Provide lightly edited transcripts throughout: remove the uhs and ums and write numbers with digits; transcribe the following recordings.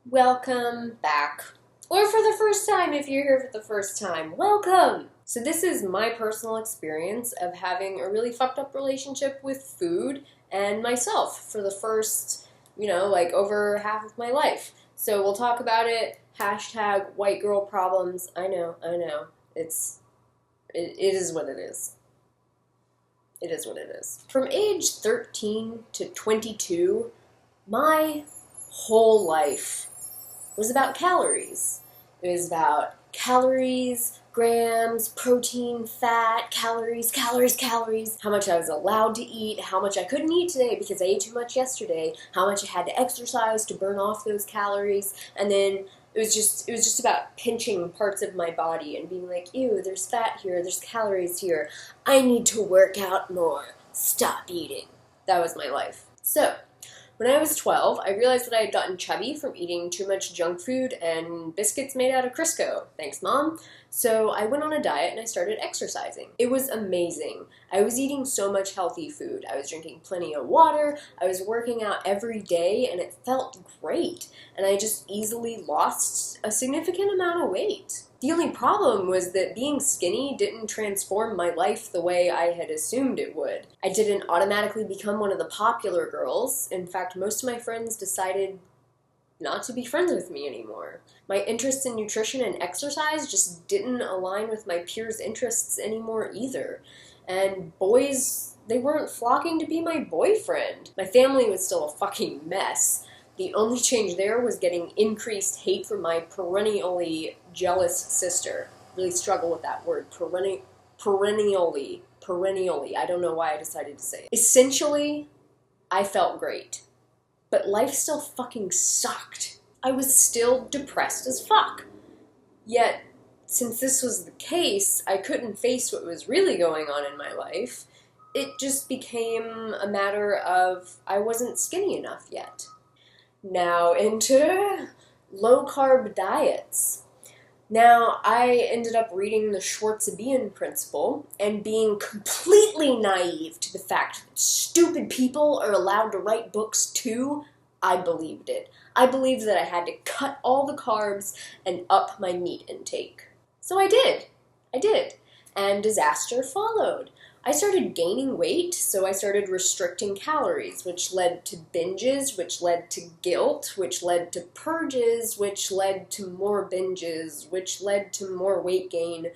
Welcome back. Or for the first time, if you're here for the first time, welcome! So this is my personal experience of having a really fucked up relationship with food and myself for the first, over half of my life. So we'll talk about it. Hashtag white girl problems. I know. It is what it is. It is what it is. From age 13 to 22, my whole life was about calories. It was about calories, grams, protein, fat, calories, how much I was allowed to eat, how much I couldn't eat today because I ate too much yesterday, how much I had to exercise to burn off those calories, and then it was just about pinching parts of my body and being like, ew, there's fat here, there's calories here, I need to work out more, stop eating. That was my life. So, when I was 12, I realized that I had gotten chubby from eating too much junk food and biscuits made out of Crisco. Thanks, Mom. So I went on a diet and I started exercising. It was amazing. I was eating so much healthy food. I was drinking plenty of water. I was working out every day and it felt great. And I just easily lost a significant amount of weight. The only problem was that being skinny didn't transform my life the way I had assumed it would. I didn't automatically become one of the popular girls. In fact, most of my friends decided not to be friends with me anymore. My interests in nutrition and exercise just didn't align with my peers' interests anymore either. And boys, they weren't flocking to be my boyfriend. My family was still a fucking mess. The only change there was getting increased hate from my perennially jealous sister. Really struggle with that word, perennially. I don't know why I decided to say it. Essentially, I felt great. But life still fucking sucked. I was still depressed as fuck. Yet, since this was the case, I couldn't face what was really going on in my life. It just became a matter of I wasn't skinny enough yet. Now into low-carb diets. Now, I ended up reading the Schwarzenegger principle and being completely naive to the fact that stupid people are allowed to write books too. I believed it. I believed that I had to cut all the carbs and up my meat intake. So I did. And disaster followed. I started gaining weight, so I started restricting calories, which led to binges, which led to guilt, which led to purges, which led to more binges, which led to more weight gain,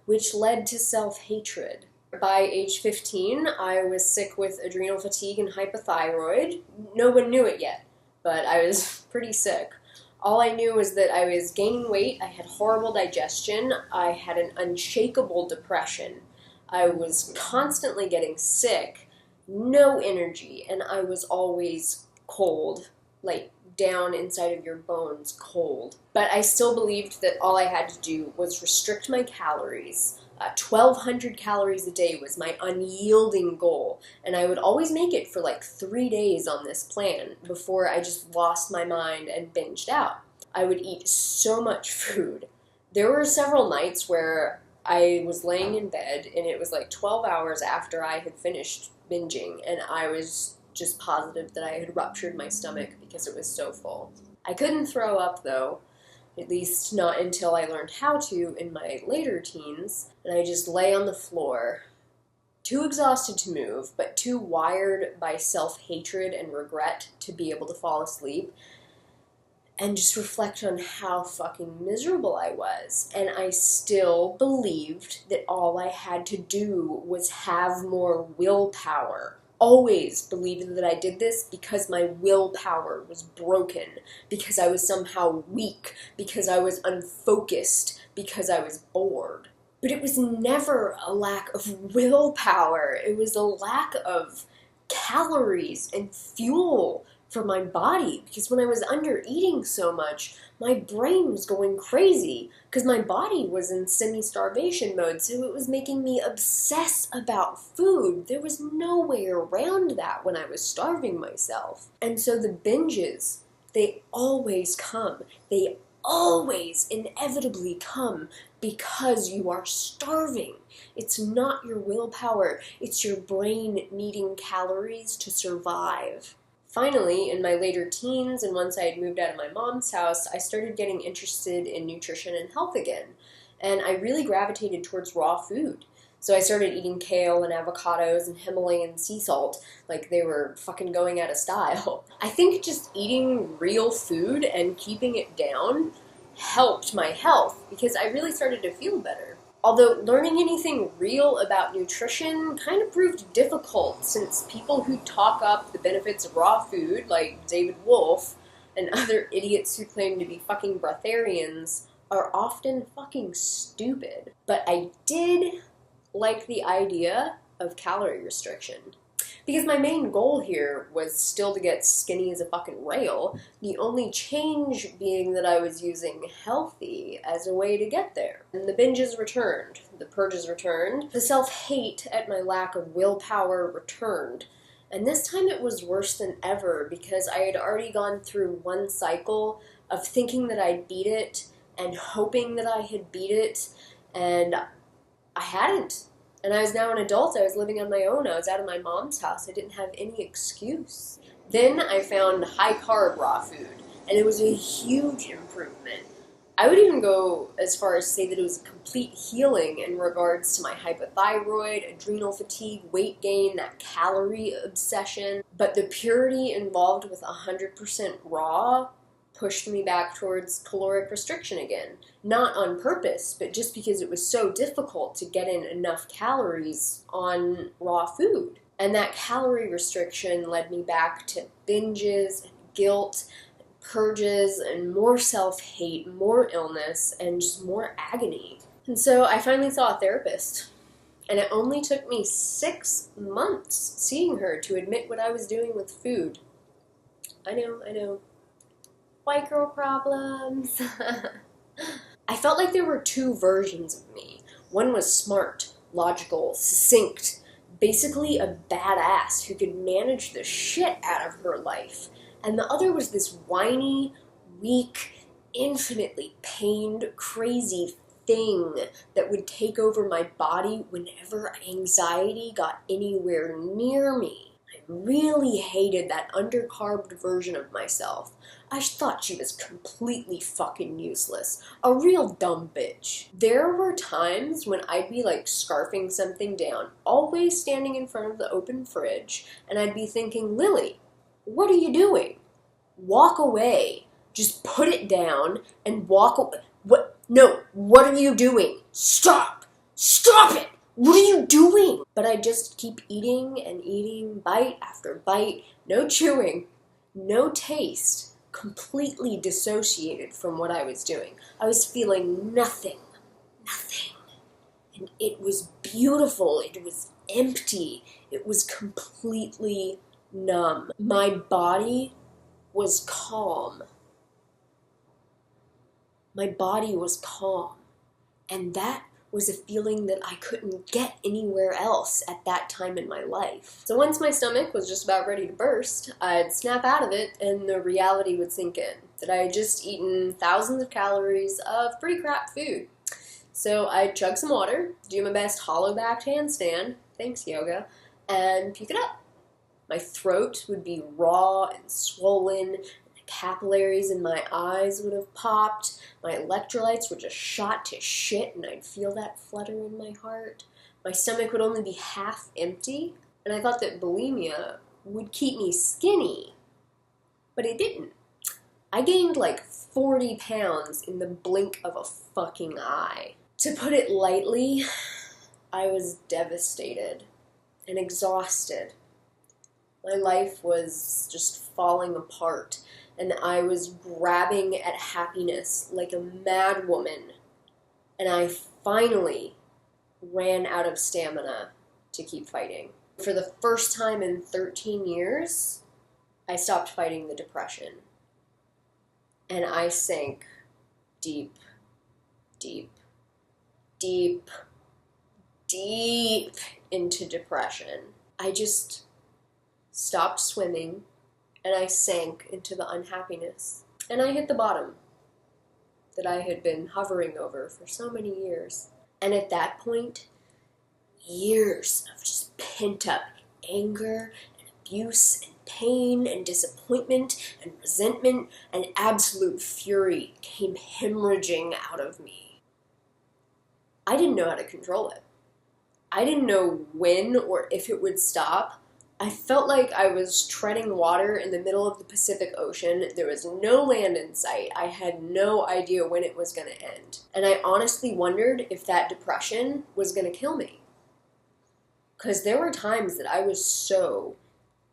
which led to self-hatred. By age 15, I was sick with adrenal fatigue and hypothyroid. No one knew it yet, but I was pretty sick. All I knew was that I was gaining weight, I had horrible digestion, I had an unshakable depression. I was constantly getting sick, no energy, and I was always cold, like down inside of your bones, cold. But I still believed that all I had to do was restrict my calories. 1,200 calories a day was my unyielding goal, and I would always make it for like 3 days on this plan before I just lost my mind and binged out. I would eat so much food. There were several nights where I was laying in bed, and it was like 12 hours after I had finished binging, and I was just positive that I had ruptured my stomach because it was so full. I couldn't throw up, though, at least not until I learned how to in my later teens, and I just lay on the floor, too exhausted to move, but too wired by self-hatred and regret to be able to fall asleep, and just reflect on how fucking miserable I was. And I still believed that all I had to do was have more willpower. Always believed that I did this because my willpower was broken, because I was somehow weak, because I was unfocused, because I was bored. But it was never a lack of willpower. It was a lack of calories and fuel for my body, because when I was under eating so much, my brain was going crazy because my body was in semi-starvation mode, so it was making me obsess about food. There was no way around that when I was starving myself. And so the binges, they always come. They always inevitably come because you are starving. It's not your willpower, it's your brain needing calories to survive. Finally, in my later teens and once I had moved out of my mom's house, I started getting interested in nutrition and health again. And I really gravitated towards raw food. So I started eating kale and avocados and Himalayan sea salt like they were fucking going out of style. I think just eating real food and keeping it down helped my health because I really started to feel better. Although learning anything real about nutrition kind of proved difficult since people who talk up the benefits of raw food, like David Wolfe and other idiots who claim to be fucking breatharians, are often fucking stupid. But I did like the idea of calorie restriction. Because my main goal here was still to get skinny as a fucking rail, the only change being that I was using healthy as a way to get there. And the binges returned, the purges returned, the self-hate at my lack of willpower returned. And this time it was worse than ever because I had already gone through one cycle of thinking that I'd beat it and hoping that I had beat it, and I hadn't. And I was now an adult. I was living on my own. I was out of my mom's house. I didn't have any excuse. Then I found high-carb raw food, and it was a huge improvement. I would even go as far as say that it was a complete healing in regards to my hypothyroid, adrenal fatigue, weight gain, that calorie obsession. But the purity involved with 100% raw pushed me back towards caloric restriction again. Not on purpose, but just because it was so difficult to get in enough calories on raw food. And that calorie restriction led me back to binges and guilt, and purges, and more self-hate, more illness, and just more agony. And so I finally saw a therapist. And it only took me 6 months seeing her to admit what I was doing with food. I know. White girl problems. I felt like there were two versions of me. One was smart, logical, succinct, basically a badass who could manage the shit out of her life. And the other was this whiny, weak, infinitely pained, crazy thing that would take over my body whenever anxiety got anywhere near me. I really hated that undercarbed version of myself. I thought she was completely fucking useless. A real dumb bitch. There were times when I'd be like scarfing something down, always standing in front of the open fridge, and I'd be thinking, Lily, what are you doing? Walk away. Just put it down and walk away. What? No, what are you doing? Stop! Stop it! What are you doing? But I just keep eating and eating, bite after bite, no chewing, no taste, completely dissociated from what I was doing. I was feeling nothing. And it was beautiful. It was empty. It was completely numb. My body was calm. My body was calm. And that was a feeling that I couldn't get anywhere else at that time in my life. So once my stomach was just about ready to burst, I'd snap out of it and the reality would sink in, that I had just eaten thousands of calories of pretty crap food. So I'd chug some water, do my best hollow-backed handstand, thanks yoga, and puke it up. My throat would be raw and swollen, capillaries in my eyes would have popped, my electrolytes were just shot to shit, and I'd feel that flutter in my heart. My stomach would only be half empty, and I thought that bulimia would keep me skinny, but it didn't. I gained like 40 pounds in the blink of a fucking eye. To put it lightly, I was devastated and exhausted. My life was just falling apart, and I was grabbing at happiness like a mad woman, and I finally ran out of stamina to keep fighting. For the first time in 13 years, I stopped fighting the depression, and I sank deep into depression. I just stopped swimming, and I sank into the unhappiness. And I hit the bottom that I had been hovering over for so many years. And at that point, years of just pent-up anger and abuse and pain and disappointment and resentment and absolute fury came hemorrhaging out of me. I didn't know how to control it. I didn't know when or if it would stop. I felt like I was treading water in the middle of the Pacific Ocean. There was no land in sight. I had no idea when it was going to end. And I honestly wondered if that depression was going to kill me. Because there were times that I was so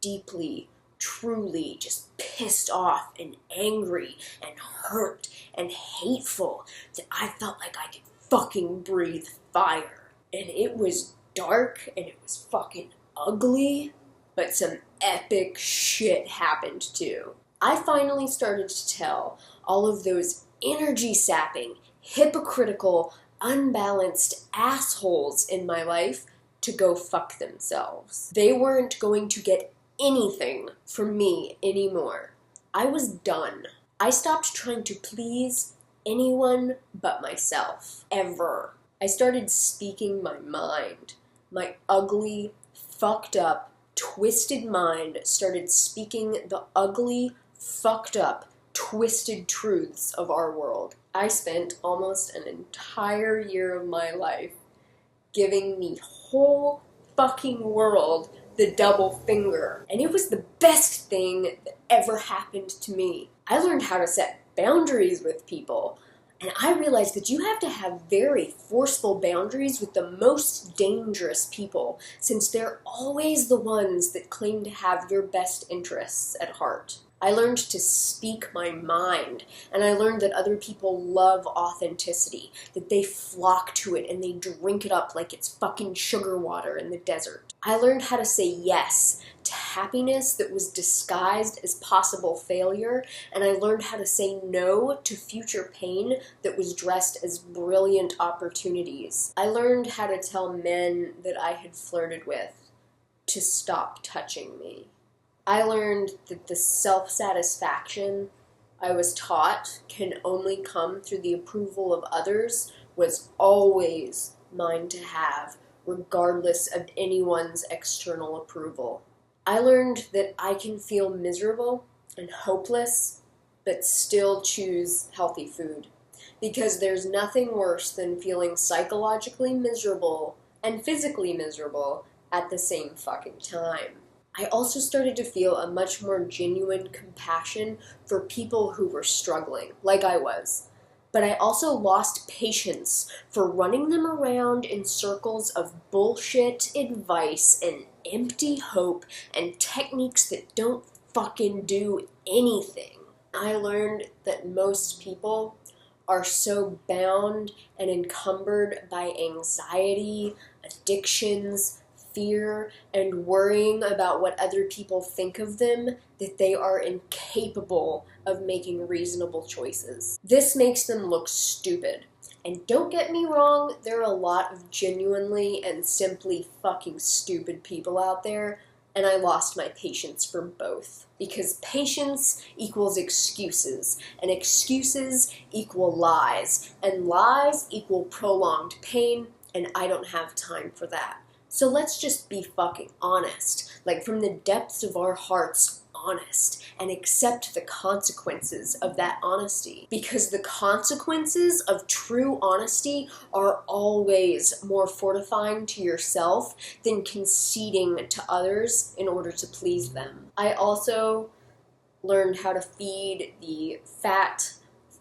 deeply, truly just pissed off and angry and hurt and hateful that I felt like I could fucking breathe fire. And it was dark and it was fucking ugly. But some epic shit happened too. I finally started to tell all of those energy-sapping, hypocritical, unbalanced assholes in my life to go fuck themselves. They weren't going to get anything from me anymore. I was done. I stopped trying to please anyone but myself. Ever. I started speaking my mind. My ugly, fucked up, twisted mind started speaking the ugly, fucked up, twisted truths of our world. I spent almost an entire year of my life giving the whole fucking world the double finger. And it was the best thing that ever happened to me. I learned how to set boundaries with people. And I realized that you have to have very forceful boundaries with the most dangerous people, since they're always the ones that claim to have your best interests at heart. I learned to speak my mind, and I learned that other people love authenticity, that they flock to it and they drink it up like it's fucking sugar water in the desert. I learned how to say yes to happiness that was disguised as possible failure, and I learned how to say no to future pain that was dressed as brilliant opportunities. I learned how to tell men that I had flirted with to stop touching me. I learned that the self-satisfaction I was taught can only come through the approval of others was always mine to have, regardless of anyone's external approval. I learned that I can feel miserable and hopeless, but still choose healthy food. Because there's nothing worse than feeling psychologically miserable and physically miserable at the same fucking time. I also started to feel a much more genuine compassion for people who were struggling, like I was. But I also lost patience for running them around in circles of bullshit advice and empty hope and techniques that don't fucking do anything. I learned that most people are so bound and encumbered by anxiety, addictions, fear, and worrying about what other people think of them that they are incapable of making reasonable choices. This makes them look stupid. And don't get me wrong, there are a lot of genuinely and simply fucking stupid people out there, and I lost my patience for both. Because patience equals excuses, and excuses equal lies, and lies equal prolonged pain, and I don't have time for that. So let's just be fucking honest, like from the depths of our hearts, honest, and accept the consequences of that honesty. Because the consequences of true honesty are always more fortifying to yourself than conceding to others in order to please them. I also learned how to feed the fat,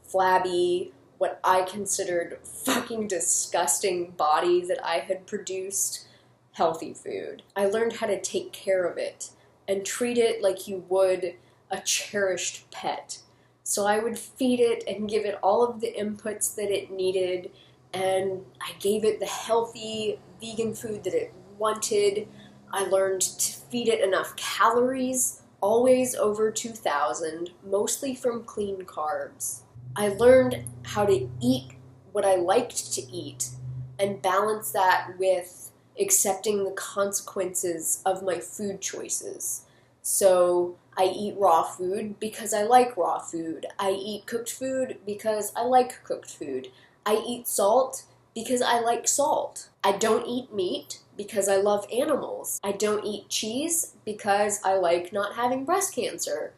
flabby, what I considered fucking disgusting body that I had produced healthy food. I learned how to take care of it and treat it like you would a cherished pet. So I would feed it and give it all of the inputs that it needed, and I gave it the healthy vegan food that it wanted. I learned to feed it enough calories, always over 2,000, mostly from clean carbs. I learned how to eat what I liked to eat and balance that with accepting the consequences of my food choices. So I eat raw food because I like raw food. I eat cooked food because I like cooked food. I eat salt because I like salt. I don't eat meat because I love animals. I don't eat cheese because I like not having breast cancer.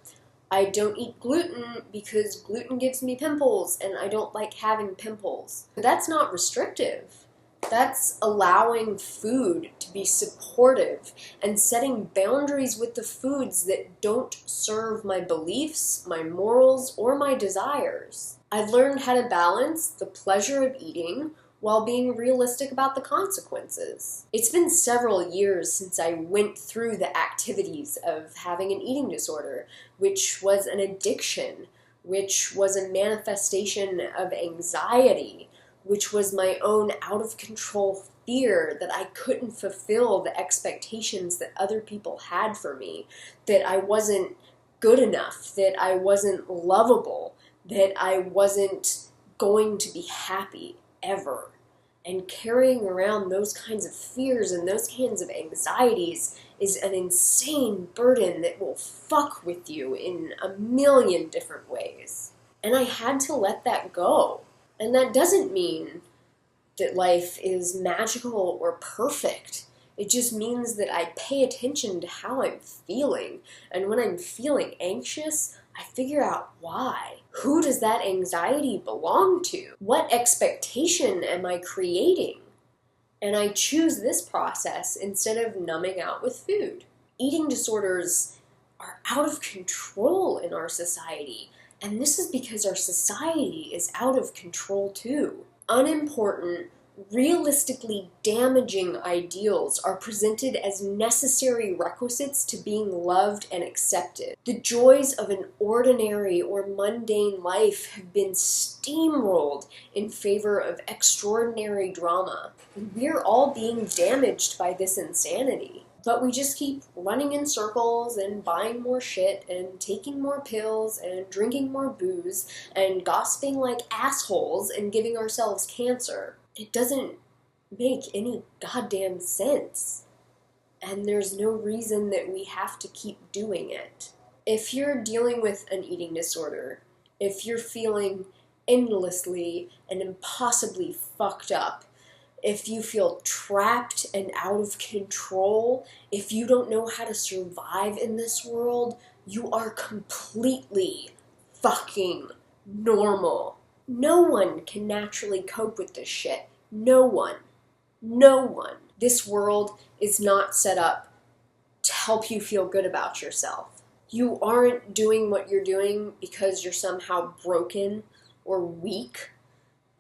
I don't eat gluten because gluten gives me pimples and I don't like having pimples. But that's not restrictive. That's allowing food to be supportive and setting boundaries with the foods that don't serve my beliefs, my morals, or my desires. I've learned how to balance the pleasure of eating while being realistic about the consequences. It's been several years since I went through the activities of having an eating disorder, which was an addiction, which was a manifestation of anxiety, which was my own out-of-control fear that I couldn't fulfill the expectations that other people had for me, that I wasn't good enough, that I wasn't lovable, that I wasn't going to be happy ever. And carrying around those kinds of fears and those kinds of anxieties is an insane burden that will fuck with you in a million different ways. And I had to let that go. And that doesn't mean that life is magical or perfect. It just means that I pay attention to how I'm feeling. And when I'm feeling anxious, I figure out why. Who does that anxiety belong to? What expectation am I creating? And I choose this process instead of numbing out with food. Eating disorders are out of control in our society. And this is because our society is out of control too. Unimportant, realistically damaging ideals are presented as necessary requisites to being loved and accepted. The joys of an ordinary or mundane life have been steamrolled in favor of extraordinary drama. We're all being damaged by this insanity. But we just keep running in circles and buying more shit and taking more pills and drinking more booze and gossiping like assholes and giving ourselves cancer. It doesn't make any goddamn sense. And there's no reason that we have to keep doing it. If you're dealing with an eating disorder, if you're feeling endlessly and impossibly fucked up, if you feel trapped and out of control, if you don't know how to survive in this world, you are completely fucking normal. No one can naturally cope with this shit. No one. No one. This world is not set up to help you feel good about yourself. You aren't doing what you're doing because you're somehow broken or weak.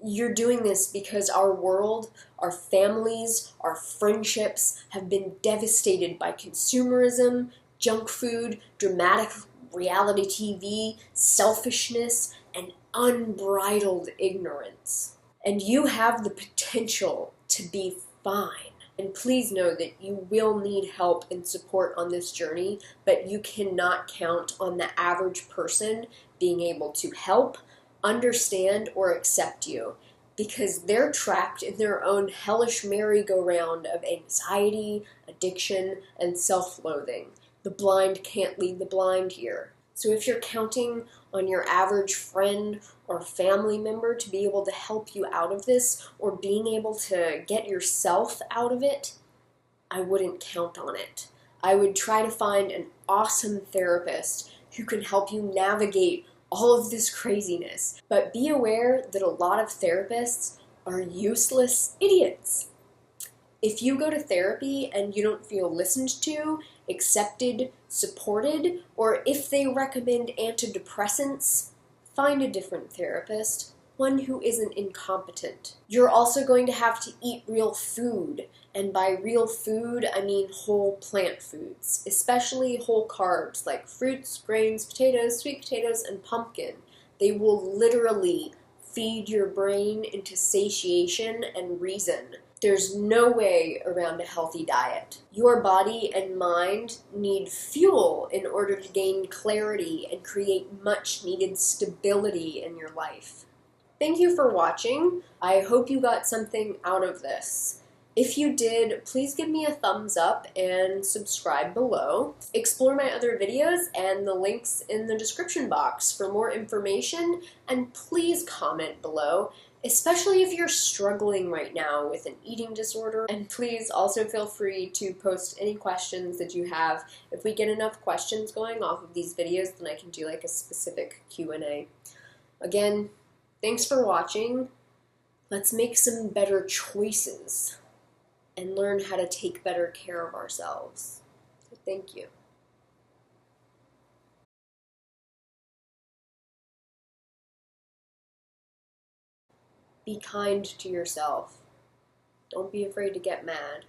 You're doing this because our world, our families, our friendships have been devastated by consumerism, junk food, dramatic reality TV, selfishness, and unbridled ignorance. And you have the potential to be fine. And please know that you will need help and support on this journey, but you cannot count on the average person being able to help, understand, or accept you, because they're trapped in their own hellish merry-go-round of anxiety, addiction, and self-loathing. The blind can't lead the blind here. So if you're counting on your average friend or family member to be able to help you out of this, or being able to get yourself out of it, I wouldn't count on it. I would try to find an awesome therapist who can help you navigate all of this craziness. But be aware that a lot of therapists are useless idiots. If you go to therapy and you don't feel listened to, accepted, supported, or if they recommend antidepressants, find a different therapist, one who isn't incompetent. You're also going to have to eat real food, and by real food, I mean whole plant foods, especially whole carbs like fruits, grains, potatoes, sweet potatoes, and pumpkin. They will literally feed your brain into satiation and reason. There's no way around a healthy diet. Your body and mind need fuel in order to gain clarity and create much needed stability in your life. Thank you for watching. I hope you got something out of this. If you did, please give me a thumbs up and subscribe below. Explore my other videos and the links in the description box for more information, and please comment below, especially if you're struggling right now with an eating disorder. And please also feel free to post any questions that you have. If we get enough questions going off of these videos, then I can do like a specific Q&A. Again, thanks for watching. Let's make some better choices and learn how to take better care of ourselves. So thank you. Be kind to yourself. Don't be afraid to get mad.